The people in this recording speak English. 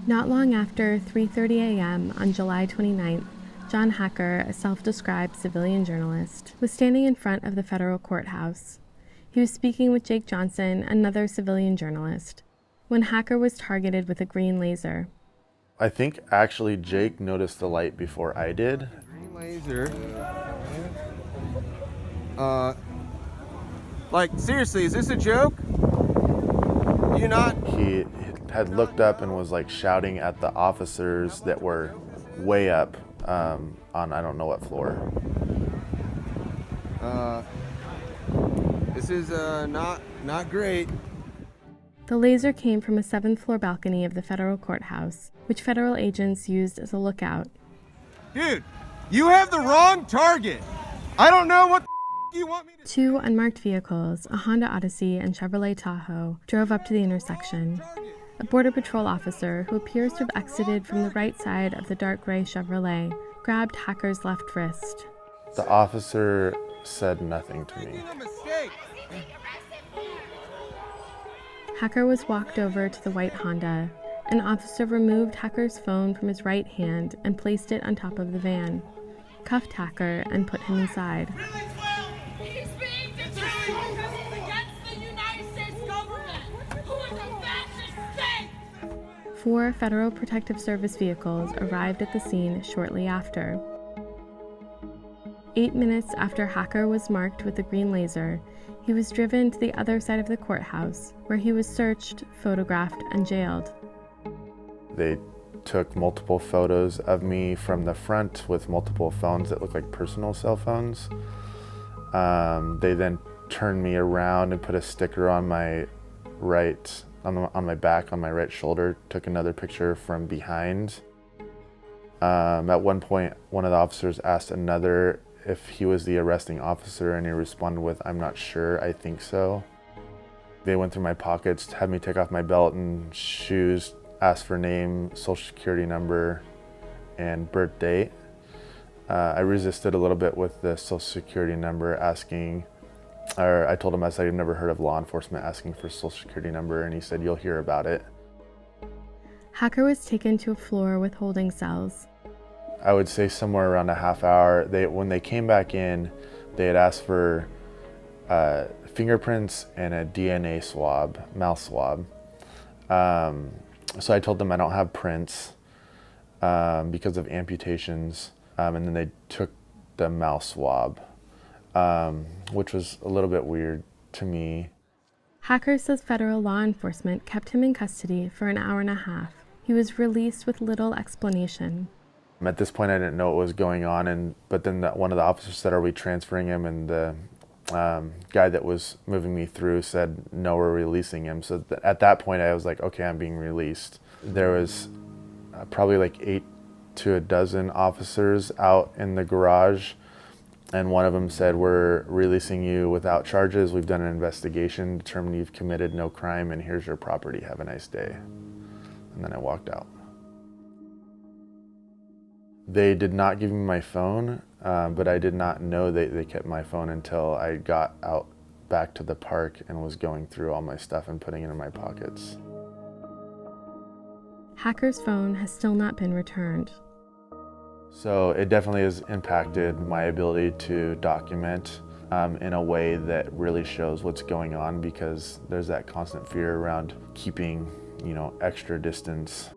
Not long after 3:30 a.m. on July 29th, John Hacker, a self-described civilian journalist, was standing in front of the federal courthouse. He was speaking with Jake Johnson, another civilian journalist, when Hacker was targeted with a green laser. I think actually Jake noticed the light before I did. Green laser. Like, seriously, is this a joke? You not? He had looked up and was like shouting at the officers that were way up on I don't know what floor. This is not great. The laser came from a 7th floor balcony of the federal courthouse, which federal agents used as a lookout. Dude, you have the wrong target. I don't know what the you want me to. Two unmarked vehicles, a Honda Odyssey and Chevrolet Tahoe, drove up to the intersection. A Border Patrol officer, who appears to have exited from the right side of the dark gray Chevrolet, grabbed Hacker's left wrist. The officer said nothing to me. Making a mistake. Hacker was walked over to the white Honda. An officer removed Hacker's phone from his right hand and placed it on top of the van, cuffed Hacker, and put him inside. He's being detained because he's against the United States government, who is a fascist state! 4 Federal Protective Service vehicles arrived at the scene shortly after. 8 minutes after Hacker was marked with the green laser, he was driven to the other side of the courthouse, where he was searched, photographed, and jailed. They took multiple photos of me from the front with multiple phones that looked like personal cell phones. They then turned me around and put a sticker on my right, on my back, on my right shoulder, took another picture from behind. At one point, one of the officers asked another if he was the arresting officer, and he responded with, "I'm not sure, I think so." They went through my pockets, had me take off my belt and shoes, asked for name, social security number, and birth date. I resisted a little bit with the social security number I told him I said I'd never heard of law enforcement asking for social security number, and he said, "You'll hear about it." Hacker was taken to a floor with holding cells. I would say somewhere around a half hour. When they came back in, they had asked for fingerprints and a DNA swab, mouth swab. So I told them I don't have prints because of amputations, and then they took the mouth swab, which was a little bit weird to me. Hacker says federal law enforcement kept him in custody for an hour and a half. He was released with little explanation. At this point, I didn't know what was going on, but then one of the officers said, "Are we transferring him?" And the guy that was moving me through said, "No, we're releasing him." So at that point, I was like, "Okay, I'm being released." There was probably like 8 to a dozen officers out in the garage, and one of them said, "We're releasing you without charges. We've done an investigation, determined you've committed no crime, and here's your property. Have a nice day." And then I walked out. They did not give me my phone, but I did not know they kept my phone until I got out back to the park and was going through all my stuff and putting it in my pockets. Hacker's phone has still not been returned. So it definitely has impacted my ability to document in a way that really shows what's going on, because there's that constant fear around keeping, extra distance.